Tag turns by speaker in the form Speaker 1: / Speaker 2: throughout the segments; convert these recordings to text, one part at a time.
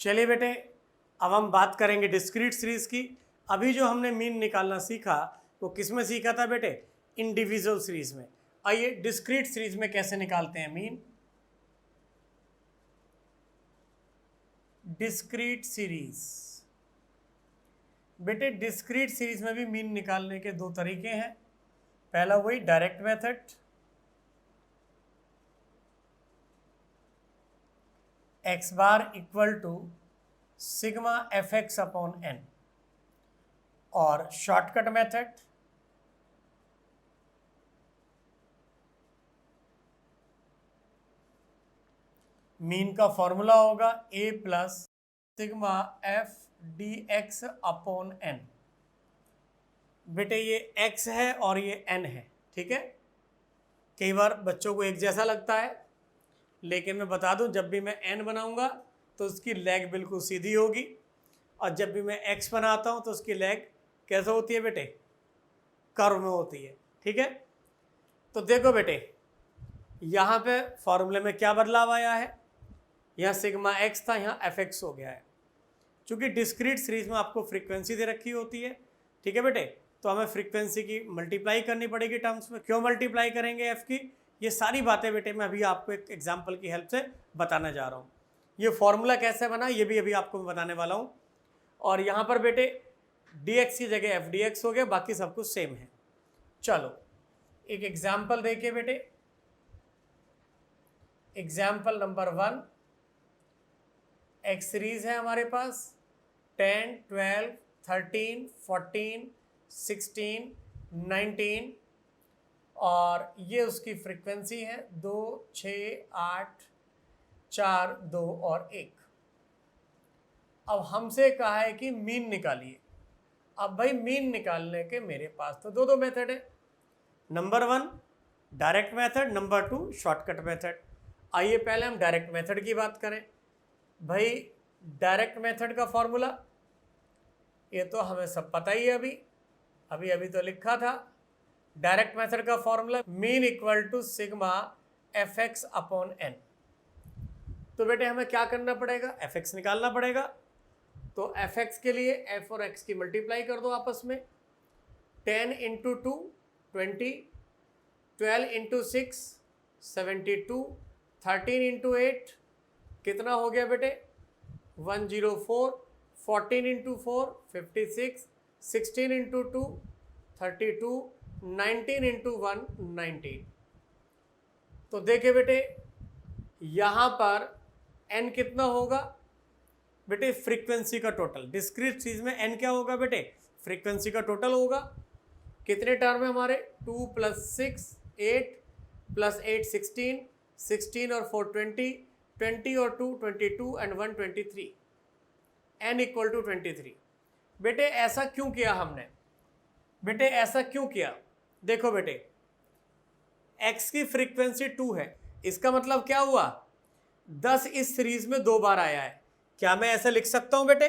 Speaker 1: चलिए बेटे, अब हम बात करेंगे डिस्क्रीट सीरीज की। अभी जो हमने मीन निकालना सीखा वो किस में सीखा था बेटे? इंडिविजुअल सीरीज में। आइए डिस्क्रीट सीरीज में कैसे निकालते हैं मीन। डिस्क्रीट सीरीज बेटे, डिस्क्रीट सीरीज में भी मीन निकालने के दो तरीके हैं। पहला वही direct method, X bar equal to sigma F x upon N, और शॉर्टकट मेथड मीन का फॉर्मूला होगा A plus sigma F D x upon N. बेटे ये x है और ये n है, ठीक है। कई बार बच्चों को एक जैसा लगता है, लेकिन मैं बता दूं जब भी मैं n बनाऊंगा तो उसकी लेग बिल्कुल सीधी होगी, और जब भी मैं x बनाता हूं तो उसकी लेग कैसे होती है बेटे? कर्व में होती है, ठीक है। तो देखो बेटे, यहाँ पे फॉर्मूले में क्या बदलाव आया है? यहाँ सिग्मा x था, यहाँ एफ एक्स हो गया है। चूंकि डिस्क्रीट सीरीज में आपको फ्रीक्वेंसी दे रखी होती है, ठीक है बेटे, तो हमें फ्रीक्वेंसी की मल्टीप्लाई करनी पड़ेगी टर्म्स में। क्यों मल्टीप्लाई करेंगे f की? ये सारी बातें बेटे मैं अभी आपको एक एग्जांपल की हेल्प से बताने जा रहा हूँ। ये फॉर्मूला कैसे बना ये भी अभी आपको बताने वाला हूँ। और यहाँ पर बेटे dx की जगह f dx हो गया, बाकी सब कुछ सेम है। चलो एक एग्जाम्पल देखिए बेटे, एग्जाम्पल नंबर 1। एक्स सीरीज है हमारे पास 10, 12, 13, 14, 16, 19, और ये उसकी फ्रीक्वेंसी है 2, 6, 8, 4, 2 और 1। अब हमसे कहा है कि मीन निकालिए। अब भाई मीन निकालने के मेरे पास तो दो मेथड है। Number 1 direct method, number 2 shortcut method. आइए पहले हम डायरेक्ट मेथड की बात करें। भाई डायरेक्ट मेथड का फॉर्मूला ये तो हमें सब पता ही है, अभी तो लिखा था। डायरेक्ट मेथड का formula mean equal to sigma F x upon N. तो बेटे हमें क्या करना पड़ेगा? एफ एक्स निकालना पड़ेगा। तो एफ एक्स के लिए एफ और एक्स की मल्टीप्लाई कर दो आपस में। 10 इंटू 2 20, 12 इंटू 6 72, 13 इंटू 8 कितना हो गया बेटे? 104, 14 इंटू 4 56, 16 इंटू 2 32, 19 इंटू 1 19। तो देखिए बेटे यहाँ पर n कितना होगा बेटे? फ्रीक्वेंसी का टोटल। डिस्क्रीट सीरीज में n क्या होगा बेटे? फ्रीक्वेंसी का टोटल होगा। कितने टर्म है हमारे? 2 + 6 8 + 8 16, 16 और 4 20, 20 और 2 22 एंड 1 23, n इक्वल टू 23। बेटे ऐसा क्यों किया हमने? बेटे ऐसा क्यों किया? देखो बेटे x की फ्रीक्वेंसी 2 है, इसका मतलब क्या हुआ? 10 इस सीरीज में 2 बार आया है। क्या मैं ऐसा लिख सकता हूं बेटे?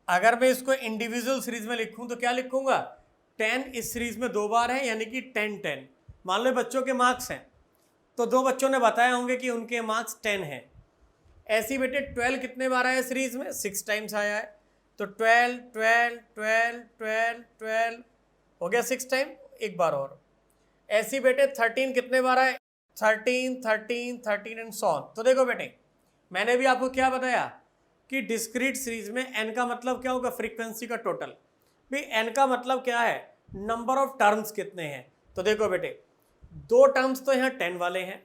Speaker 1: अगर मैं इसको इंडिविजुअल सीरीज में लिखूं तो क्या लिखूंगा? 10 इस सीरीज में 2 बार है, यानी कि 10 10। मान लो बच्चों के मार्क्स हैं तो 2 बच्चों ने बताया होंगे कि उनके मार्क्स 10 हैं। ऐसी बेटे 12 कितने बार आया सीरीज में? 6 टाइम्स आया है। तो 12 12 12 12 12 हो गया 6 टाइम, एक बार और। ऐसी बेटे 13 कितने बार आए? 13 13 13 एंड सो ऑन। तो देखो बेटे मैंने भी आपको क्या बताया कि डिस्क्रीट सीरीज में n का मतलब क्या होगा? फ्रीक्वेंसी का टोटल। भाई n का मतलब क्या है? नंबर ऑफ टर्म्स कितने हैं। तो देखो बेटे 2 टर्म्स तो यहाँ 10 वाले हैं,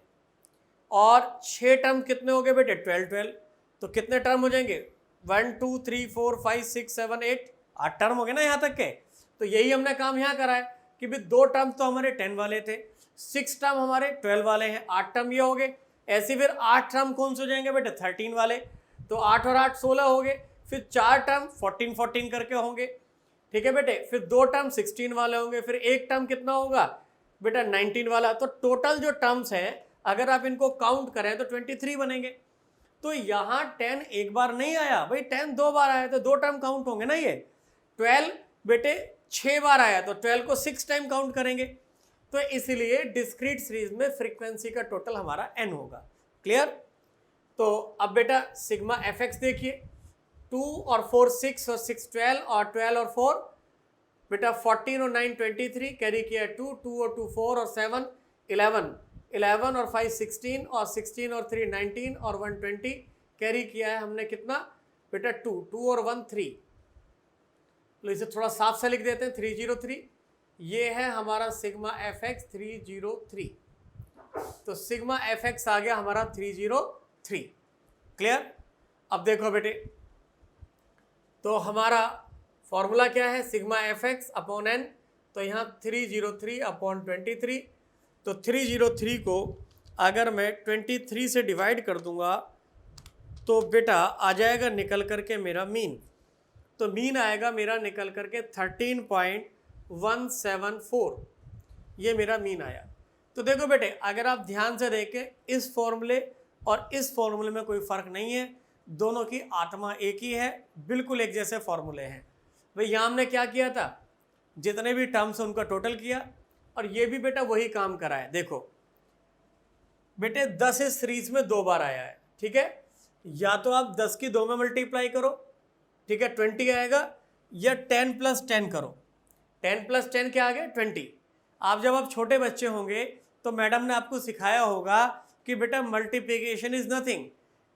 Speaker 1: और 6 टर्म कितने हो गए बेटे? 12 12। तो कितने टर्म हो जाएंगे? 1 2 3 4 5 6 7 8, 8 टर्म हो गए ना यहाँ तक के। तो यही हमने काम यहाँ करा है कि भाई 2 टर्म तो हमारे 10 वाले थे, 6 टर्म हमारे 12 वाले हैं, 8 टर्म ये हो गए। ऐसे फिर 8 टर्म कौन से हो जाएंगे बेटे? 13 वाले। तो 8 और 8 16 हो गए। फिर 4 टर्म 14 14 करके होंगे, ठीक है बेटे। फिर 2 टर्म 16 वाले होंगे, फिर एक टर्म कितना होगा बेटा? 19 वाला। तो टोटल जो टर्म्स हैं अगर आप इनको काउंट करें तो 23 बनेंगे। तो यहाँ 10 एक बार नहीं आया भाई, 10 2 बार आया, तो 2 टर्म काउंट होंगे ना। ये 12 बेटे 6 बार आया, तो 12 को 6 टाइम काउंट करेंगे। तो इसलिए डिस्क्रीट सीरीज में फ्रीक्वेंसी का टोटल हमारा n होगा। क्लियर? तो अब बेटा सिग्मा एफ एक्स देखिए, 2 और 4 6 और 6 12 और 12 और 4 बेटा 14 और 9 23 कैरी किया 2 2 और 2 4 और 7 11 11 और 5 16 और 16 और 3 19 और 1 20 कैरी किया है हमने कितना बेटा 2 2 और 1 3। तो इसे थोड़ा साफ से लिख देते हैं 303। ये है हमारा सिग्मा एफ एक्स 303। तो सिग्मा एफ एक्स आ गया हमारा 303। क्लियर। अब देखो बेटे, तो हमारा फॉर्मूला क्या है sigma F x upon N, तो यहाँ 303 अपॉन 23। तो 303 को अगर मैं 23 से डिवाइड कर दूंगा तो बेटा आ जाएगा निकल करके मेरा मीन। तो मीन आएगा मेरा निकल करके 13.174, ये मेरा मीन आया। तो देखो बेटे अगर आप ध्यान से देखें इस फॉर्मूले और इस फॉर्मूले में कोई फ़र्क नहीं है, दोनों की आत्मा एक ही है, बिल्कुल एक जैसे फॉर्मूले हैं। भाई यहाँ हमने क्या किया था, जितने भी टर्म्स उनका टोटल किया और ये भी बेटा वही काम करा है। देखो बेटे 10 इस सीरीज में 2 बार आया है, ठीक है, या तो आप 10 की 2 में मल्टीप्लाई करो, ठीक है 20 आएगा, या 10 + 10 करो। 10 + 10 क्या आ गया 20। आप छोटे बच्चे होंगे तो मैडम ने आपको सिखाया होगा कि बेटा multiplication is nothing,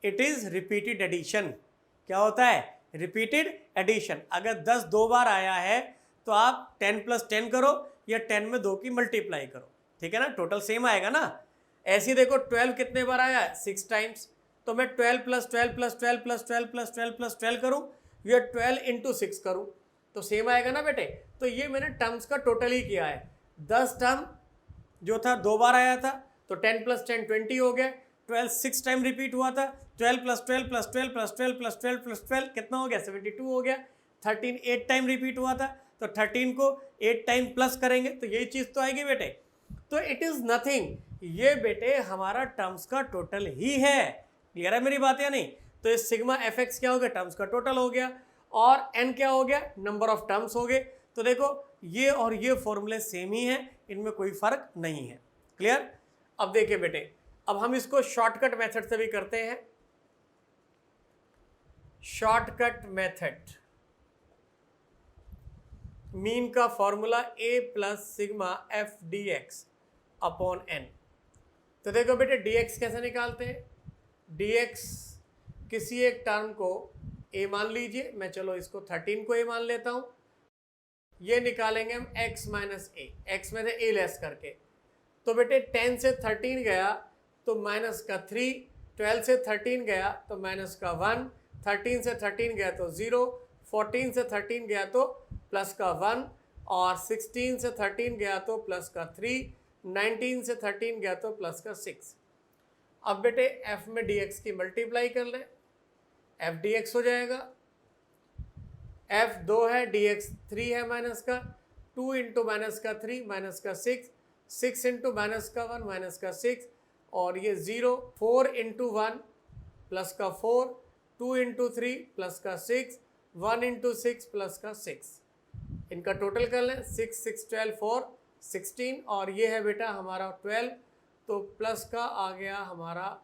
Speaker 1: it is repeated addition. क्या होता है रिपीटेड एडिशन। अगर 10 2 बार आया है तो आप 10 + 10 करो या 10 में 2 की मल्टीप्लाई करो, ठीक है ना, टोटल सेम आएगा ना। ऐसे ही देखो 12 कितने बार आया है 6 टाइम्स, तो मैं 12 + 12 + 12 + 12 + 12 + 12 करूँ या 12 × 6 करूँ तो सेम आएगा ना बेटे। तो ये मैंने टर्म्स का टोटल ही किया है। 10 टर्म जो था 2 बार आया था तो 10 + 10 20 हो गया। 12 6 टाइम रिपीट हुआ था, 12 + 12 + 12 + 12 + 12 + 12 कितना हो गया 72 हो गया। 13 8 टाइम रिपीट हुआ था तो 13 को 8 टाइम प्लस करेंगे तो यही चीज़ तो आएगी बेटे। तो इट इज़ नथिंग, ये बेटे हमारा टर्म्स का टोटल ही है। क्लियर है मेरी बात या नहीं। तो इस सिग्मा एफ एक्स क्या हो गया टर्म्स का टोटल हो गया और एन क्या हो गया नंबर ऑफ टर्म्स हो गए। तो देखो ये और ये फॉर्मूले सेम ही हैं, इनमें कोई फर्क नहीं है। क्लियर। अब देखिए बेटे, अब हम इसको शॉर्टकट मेथड से भी करते हैं। शॉर्टकट मेथड, मीन का formula a + sigma F D x upon N. तो देखो बेटे dx कैसे निकालते हैं, dx किसी एक टर्म को a मान लीजिए, मैं चलो इसको 13 को a मान लेता हूँ, ये निकालेंगे हम x - a, x में से a लेस करके। तो बेटे 10 से 13 गया तो -3, 12 से 13 गया तो -1, 13 से 13 गया तो 0, 14 से 13 गया तो +1 और 16 से 13 गया तो +3, 19 से 13 गया तो +6। अब बेटे f में dx की मल्टीप्लाई कर लें, f dx हो जाएगा, f 2 है dx 3 है माइनस का, 2 × -3 -6, 6 × -1 -6 और ये 0, 4 × 1 +4, 2 × 3 +6, 1 × 6 +6। इनका टोटल कर लें 6 6 12 4 16 और ये है बेटा हमारा 12, तो प्लस का आ गया हमारा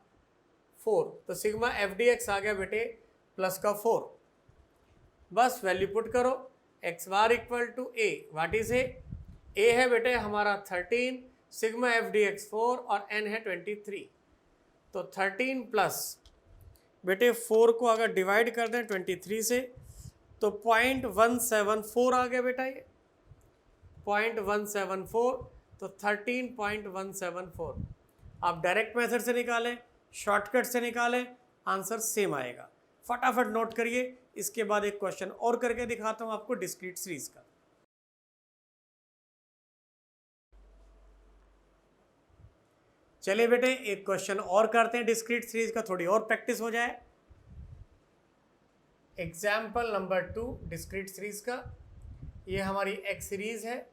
Speaker 1: 4। तो सिग्मा एफ डी एक्स आ गया बेटे +4। बस वैल्यू पुट करो, x bar equal to a, what is a है बेटे हमारा 13, सिग्मा एफ डी एक्स 4 और एन है 23। तो 13 प्लस बेटे 4 को अगर डिवाइड कर दें 23 से तो 0.174 आ गया बेटा, ये 0.174, तो 13.174। आप डायरेक्ट मेथड से निकालें, शॉर्टकट से निकालें, आंसर सेम आएगा। फटाफट नोट करिए, इसके बाद एक क्वेश्चन और करके दिखाता हूं आपको डिस्क्रीट सीरीज का। चलिए बेटे एक क्वेश्चन और करते हैं डिस्क्रीट सीरीज का, थोड़ी और प्रैक्टिस हो जाए। एग्जाम्पल नंबर 2 डिस्क्रीट सीरीज का, ये हमारी एक्स सीरीज है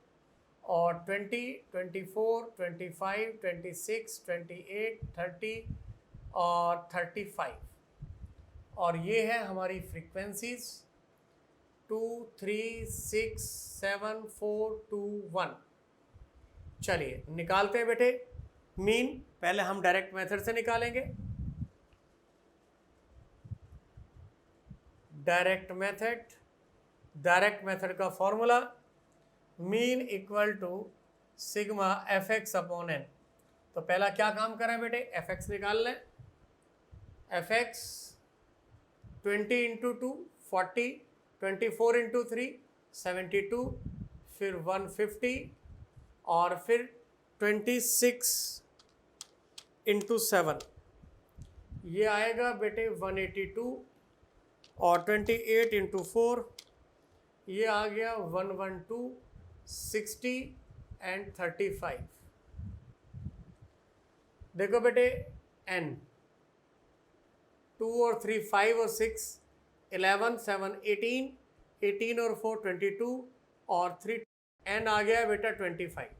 Speaker 1: और 20, 24, 25, 26, 28, 30 और 35 और ये है हमारी फ्रीक्वेंसीज 2, 3, 6, 7, 4, 2, 1। चलिए निकालते हैं बेटे मीन। पहले हम डायरेक्ट मेथड से निकालेंगे। डायरेक्ट मेथड का formula mean equal to sigma F x upon N. तो पहला क्या काम करें बेटे, एफ एक्स निकाल लें। एफ एक्स 20 इंटू 2 40, 24 इंटू 3 72, फिर 150 और फिर 26 इंटू 7, ये आएगा बेटे 182 और 28 इंटू 4 ये आ गया 112, 60 एंड 35। देखो बेटे n 2 और 3 5 और 6 11 7 18, 18 और 4 22 और 3 n आ गया बेटा 25।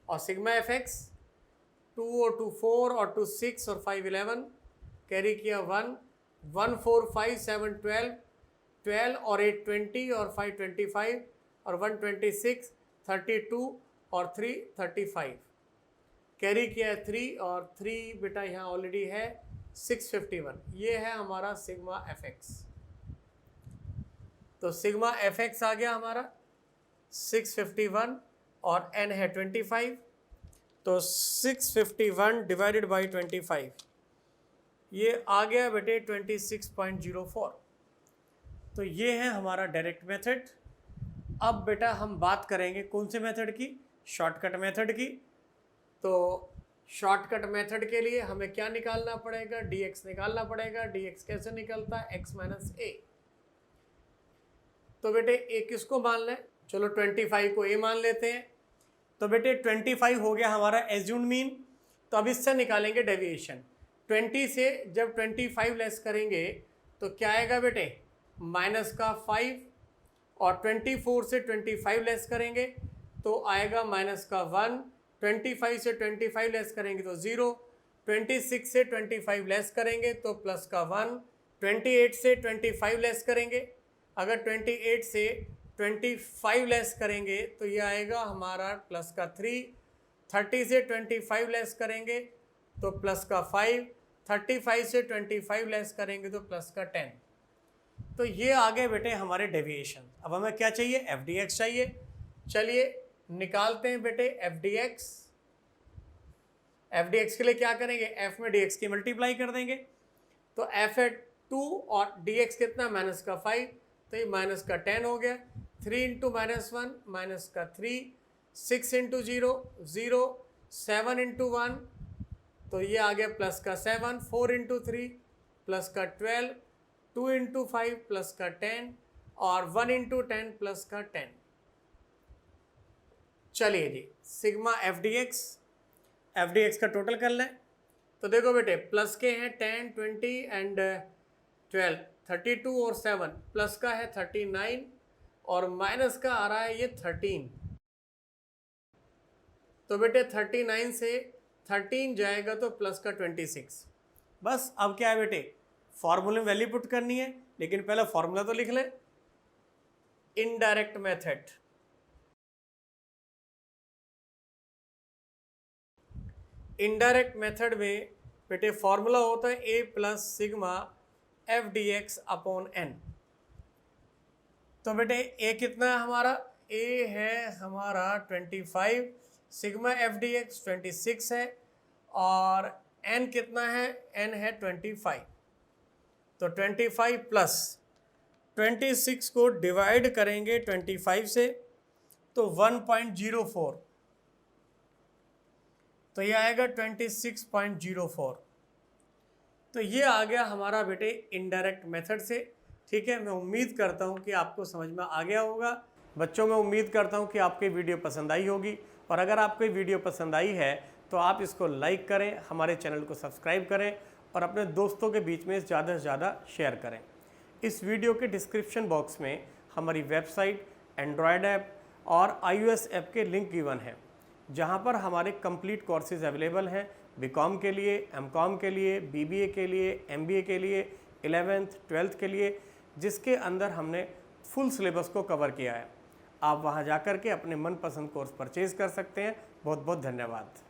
Speaker 1: और सिग्मा एफ एक्स 2 और 2 4 और 2 6 और 5 11, कैरी किया 1 1 4 5 7 12, 12 और 8 20 और 5 25 और 1 26 32 और 3 35, कैरी किया 3 और 3 बेटा यहाँ ऑलरेडी है 651। ये है हमारा सिग्मा एफ एक्स। तो सिग्मा एफ एक्स आ गया हमारा 651 और n है 25। तो 651 डिवाइडेड बाई 25 ये आ गया बेटे 26.04। तो ये है हमारा डायरेक्ट मेथड। अब बेटा हम बात करेंगे कौन से मेथड की, शॉर्टकट मेथड की। तो शॉर्टकट मेथड के लिए हमें क्या निकालना पड़ेगा, dx निकालना पड़ेगा। dx कैसे निकलता है, x माइनस a। तो बेटे a किसको मान लें, चलो 25 को a मान लेते हैं। तो बेटे 25 हो गया हमारा एज्यूम्ड मीन। तो अब इससे निकालेंगे डेविएशन। 20 से जब 25 लेस करेंगे तो क्या आएगा बेटे, माइनस का 5। और 24 से 25 लेस करेंगे तो आएगा माइनस का 1। 25 से 25 लेस करेंगे तो 0। 26 से 25 लेस करेंगे तो प्लस का 1। 28 से 25 लेस करेंगे, अगर 28 से 25 लेस करेंगे तो ये आएगा हमारा प्लस का 3। 30 से 25 लेस करेंगे तो प्लस का 5। 35 से 25 लेस करेंगे तो प्लस का 10। तो ये आ गए बेटे हमारे डेविएशन। अब हमें क्या चाहिए, एफ डी एक्स चाहिए। चलिए निकालते हैं बेटे F D x. F D x के लिए क्या करेंगे, एफ में डी एक्स की मल्टीप्लाई कर देंगे। तो एफ है 2 और डी एक्स कितना, माइनस का 5, तो ये माइनस का 10 हो गया। 3 इंटू माइनस 1 माइनस का 3, 6 इंटू 0 0, 7 इंटू 1 तो ये आ गया प्लस का 7, 4 इंटू 3 प्लस का 12, 2 इंटू 5 प्लस का 10 और 1 इंटू 10 प्लस का 10। चलिए जी सिग्मा एफ डी एक्स का टोटल कर लें। तो देखो बेटे प्लस के हैं 10 20 एंड 12 32 और 7, प्लस का है 39 और माइनस का आ रहा है ये 13। तो बेटे 39 से 13 जाएगा तो प्लस का 26। बस अब क्या है बेटे, फॉर्मूले में वैल्यू पुट करनी है, लेकिन पहले फॉर्मूला तो लिख लें। इनडायरेक्ट मेथड, इनडायरेक्ट मेथड में बेटे फॉर्मूला होता है a plus sigma F D x upon N. तो बेटे a कितना है हमारा, a है हमारा 25, सिग्मा एफ डी एक्स 26 है और n कितना है, n है 25। तो 25 प्लस 26 को डिवाइड करेंगे 25 से तो 1.04, तो ये आएगा 26.04। तो ये आ गया हमारा बेटे इनडायरेक्ट मेथड से। ठीक है, मैं उम्मीद करता हूँ कि आपको समझ में आ गया होगा। बच्चों मैं उम्मीद करता हूँ कि आपकी वीडियो पसंद आई होगी, और अगर आपको वीडियो पसंद आई है तो आप इसको लाइक करें, हमारे चैनल को सब्सक्राइब करें और अपने दोस्तों के बीच में ज़्यादा से ज़्यादा शेयर करें। इस वीडियो के डिस्क्रिप्शन बॉक्स में हमारी वेबसाइट, एंड्रॉयड ऐप और iOS ऐप के लिंक गिवन है, जहां पर हमारे कंप्लीट कोर्सेज अवेलेबल हैं। बीकॉम के लिए, एमकॉम के लिए, बीबीए के लिए, एमबीए के लिए, 11th 12th के लिए, जिसके अंदर हमने फुल सिलेबस को कवर किया है। आप वहां जाकर के अपने मनपसंद कोर्स परचेज़ कर सकते हैं। बहुत बहुत धन्यवाद।